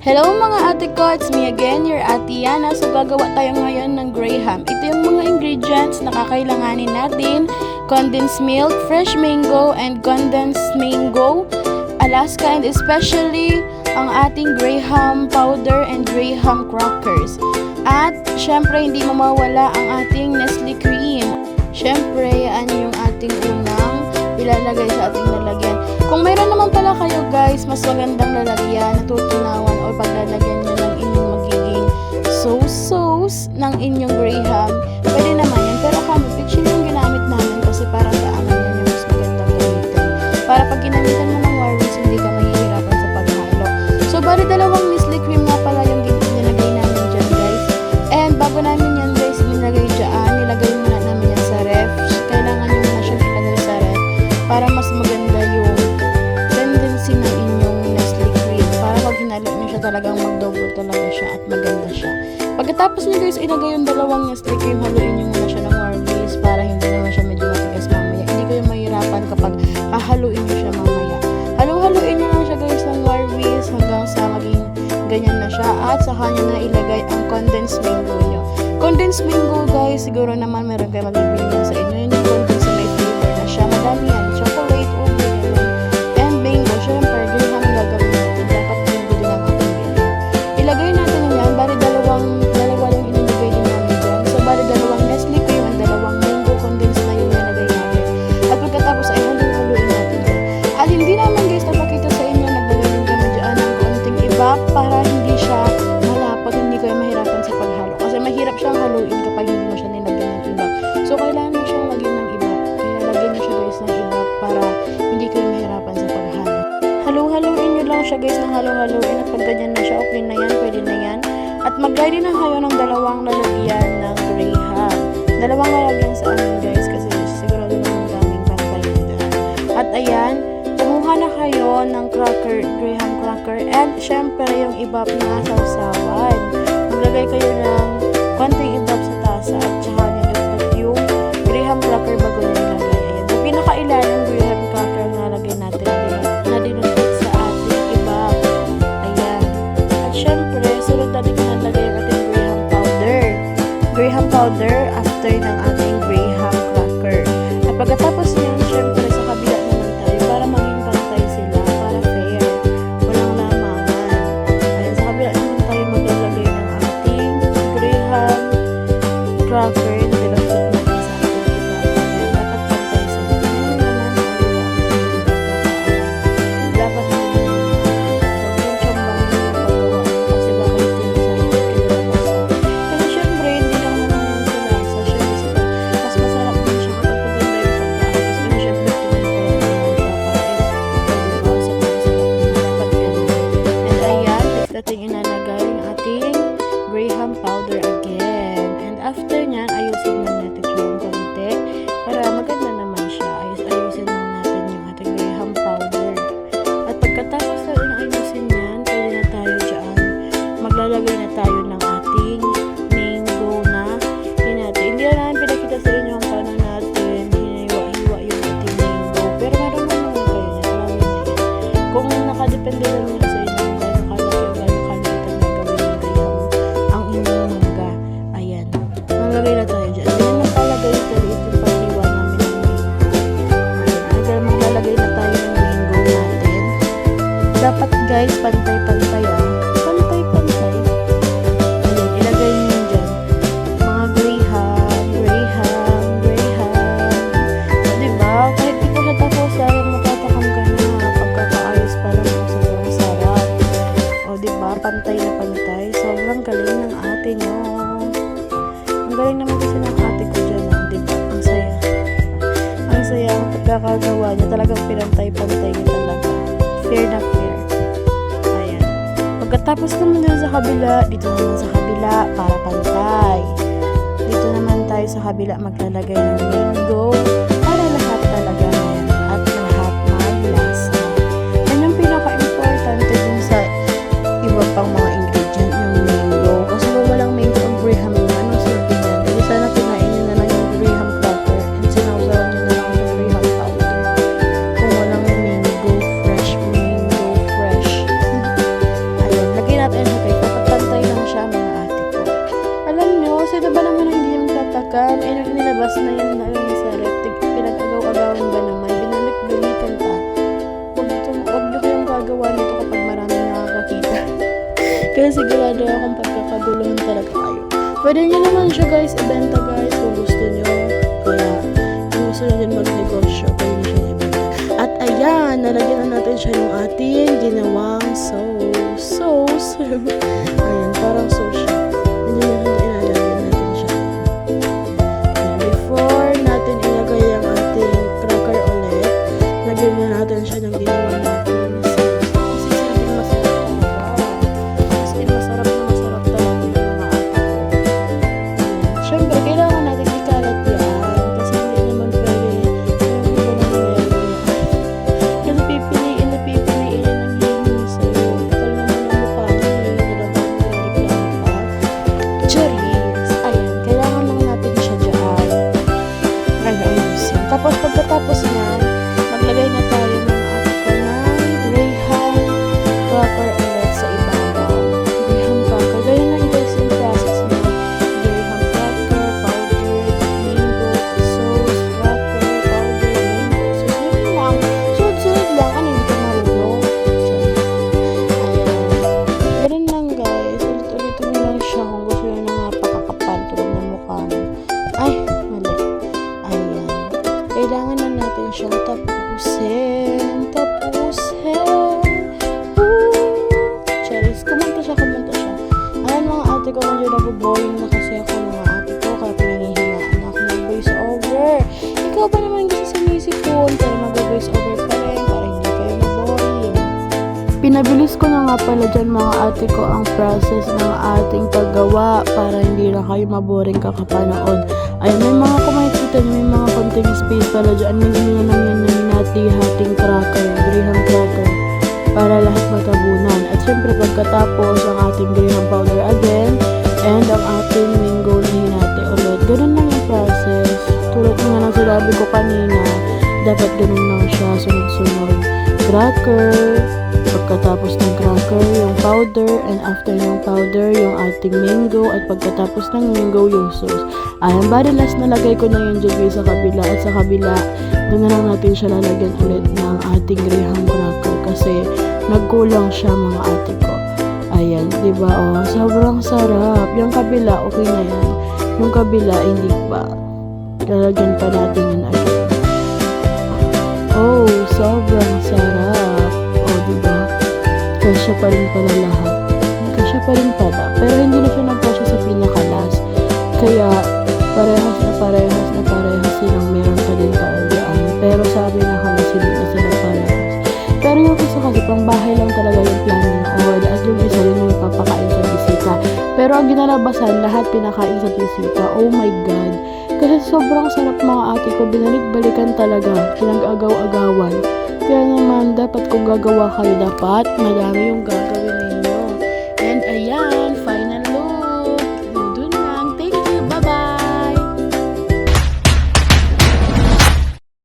Hello mga ate ko, it's me again, your ate Yana. So gagawa tayo ngayon ng graham. Ito yung mga ingredients na kakailanganin natin: condensed milk, fresh mango, and condensed mango, Alaska, and especially ang ating graham powder and graham crackers. At syempre hindi mawawala ang ating Nestle cream. Syempre yan yung ating unang ilalagay sa ating lalagyan. Kung mayroon naman pala kayo guys, mas magandang lalagyan, natutunawan o paglalagyan nyo ng inyong magiging sauce ng inyong graham, pwede naman yan. Pero kami, pitchin yung ginamit namin kasi parang daanan yan yung mas magandang gamitin. Para pag ginamitan mo ng warwings, hindi ka mahihirapan sa paghalo. So, bali dalawang Nestle cream nga pala yung nilagay namin dyan guys. And bago namin yan guys, nilagay muna namin yan sa ref. Kailangan nyo muna siya nilagay sa ref para mas maganda yung tendency ng inyong Nestle cream. Para pag hinalo nyo siya talagang mag-double talaga siya at maganda siya. Pagkatapos nyo guys, ilagay yung dalawang Nestle cream, haluin nyo muna siya ng warmbies para hindi naman siya medyo matigas mamaya. Hindi kayo mahirapan kapag hahaluin nyo siya mamaya. Haluin nyo lang siya guys ng warmbies hanggang sa maging ganyan na siya. At saka nyo na ilagay ang condensed mango nyo. Condensed mango guys, siguro naman meron kayo magbibilang sa inyo. Yun yung condensed na may flavor na siya. Madami yan. Chocolate, ube, and mango. Syempre, graham gagawin natin. Dapat mango din ang ating bilhin. Ilagay natin yan. Bali dalawa lang inilagay din namin dyan. So, bali dalawang Nestle cream and dalawang mango condensed na yung nilagay natin. At pagkatapos ay haluin natin yan. At hindi naman guys napakita sa inyo, naglagay din kami dyan ng konting iba para hindi siya malapot, hindi kayo mahirapan sa paghalo. Kasi mahirap siyang haluin kapag hindi mo siya nilagyan ng iba. So, kailangan mo siyang lagyan ng iba. Kaya lagyan nyo siya guys ng iba para hindi kayo mahirapan sa paghalo. Haluin nyo lang siya guys ng haluin at pag ganyan na siya, okay na yan, pwede na yan. At mag-ready na kayo ng dalawang lalagyan ng graham. Dalawang lalagyan sa amin guys kasi siguro din ang daming pantay dyan. At ayan, kumuha na kayo ng graham cracker, and syempre yung ibap na sausawan. Maglagay kayo ng konting ibap sa tasa at saka nilagay yung graham cracker bago nyo ilagay. Ayan, sa pinakailalim graham cracker na lagay natin na dinunod sa ating ibap. Ayan. At syempre, sunod natin nalagay ang ating graham powder. Graham powder after ng ating graham cracker. At pagkatapos niyan, syempre sa kabila naman tayo para maging pantay sila, para fair. Walang lamangan. Ayan, sa kabila naman tayo maglalagay ng ating graham cracker na dinunod natin sa ating ibap. Ayan, dapat pantay sila. Dapat natin inalagay ang ating graham powder again. And after nyan, ayusin lang natin siya ng konti para maganda naman siya. Ayusin lang natin yung ating graham powder. At pagkatapos na ayusin yan, pwede na tayo dyan. Maglalagay na tayo ng ating mango na hinati. Hindi na namin pinakita sa inyo kung paano natin hiniwa-hiwa yung ating mango. Pero meron naman kayo niya. Alam niyo na yan. Kung nakadepende lang nila sa inyo, lagay na tayo dyan. Hindi na palagay ito yung paghiwa namin ng mango. Maglalagay na tayo ng mango natin. Dapat guys, pantay-pantay Pantay-pantay. Ayan, ilagay nyo yun dyan. Mga graham. O, diba? Kahit di ko siya tapos, matatakam ka na. Pagkakaayos pa lang, sobrang sarap. O, diba? Pantay na pantay. Sobrang galing ng ate nyo. Galing naman kasi ng ate ko dyan, diba? Ang saya. Ang saya ang pagkakagawa niya. Talagang pinantay-pantay niya talaga. Fair na fair. Ayan. Pagkatapos naman dun sa kabila, dito naman sa kabila, para pantay. Dito naman tayo sa kabila, maglalagay ng mango para lahat talaga meron at lahat may lasa. Yan yung pinaka-importante dun sa iba pang mga ingredient ng mango. Kasi kung walang mango ang graham naman, sana kinain nyo na lang yung graham cracker and sinawsawan nyo na lang yung graham powder. Kung walang mango, fresh. Ayun, lagyan natin last na yun na lang sa rep. Pinag-agaw-agawan ba naman? Binalik-balikan ka. Huwag nyo kayong gagawa nito kapag maraming nakakakita. Kaya sigurado akong pagkakaguluhan talaga kayo. Pwede nyo naman siya guys, ibenta guys kung gusto nyo. Kaya kung gusto nyo din magnegosyo, pwede nyo siya ibenta. At ayan, nalagyan na natin siya yung ating ginawang sauce. Ayan, parang sauce siya. Hindi ilalagyan natin siya. Ayan, before natin ilagay ang ating cracker ulit, lagyan na natin siya ng ginawang natin. Kasi sabing masarap talaga. As in, masarap talaga yung mga ate. Siyempre, kailangan natin ikalat yan. Kasi hindi naman pwede. Yung iba na nangyayari. Kasi pipiliin yan ang hihingin sa'yo. Kapal naman ang mukha niya. Hindi na naman nagreklamo pa. Cherries. Ayan, kailangan lang natin siya dyan. Ayusin. Tapos pagkatapos niyan, maglagay na tayo ng ate ko ng Graham cracker ulit sa ibabaw. Graham cracker. Ganyan lang guys yung process niya. Graham cracker, powder, mango, sauce, cracker, powder, mango, sauce. Yun lang. Sunod-sunod lang. Ano hindi ka marunong? Ayan. Ganun lang guys. Ulit-ulitin nyo lang siya kung gusto nyo na napakakapal tulad ng mukha mo. Ay, mali. Ayan. Kailangan na natin siyang tapusin. Cherries. Kumanta siya. Ayan mga ate ko, medyo nabuboring na kasi ako mga ate ko. Kaya pinangihinaan ako ng voice over. Ikaw ba naman gusto sa musicon? Pero mag-voice over pa rin para hindi kayo maboring. Pinabilis ko na nga pala dyan mga ate ko ang process ng ating paggawa para hindi na kayo maboring kakapanood. Ayun, may mga kung makikita nyo, may mga konting space pala dyan. Naging na lang yan ng hating cracker, Graham cracker, para lahat matabunan. At syempre pagkatapos ang ating Graham powder again, and ang ating mango na hinati ulit. Ganun lang yung process. Tulad nga ng sinabi ko kanina, dapat ganun lang siya, sunod-sunod. Cracker, pagkatapos ng cracker, yung powder, and after ng powder, yung ating mango, at pagkatapos ng mango, yung sauce. Ayan, bali last nalagay ko na yung jagay sa kabila, at sa kabila, doon na lang natin siya lalagyan ulit ng ating Graham cracker kasi nagkulang siya mga ate ko. Ayan, diba? Oh, sobrang sarap. Yung kabila, okay na yan. Yung kabila, hindi pa. Lalagyan pa natin yun agad. Oh, sobrang sarap. Oh, diba? Kasya pa rin pala lahat. Kasya pa rin pala. Pero hindi na siya nagkasya sa pinakalas. Kaya, parehas na silang meron pa din kaalian. Pero sabi na kami hindi na sila parehas. Pero yung isa kasi pang bahay lang talaga yung plano na award at yung isa rin yung papakain sa bisita. Pero ang ginalabasan, lahat pinakain sa bisita. Oh my God. Kasi sobrang sarap mga ate ko. Binalik-balikan talaga. Pinag-agaw-agawan. Kaya naman, dapat kung gagawa kayo, dapat madami yung gagawin ninyo. And ayan.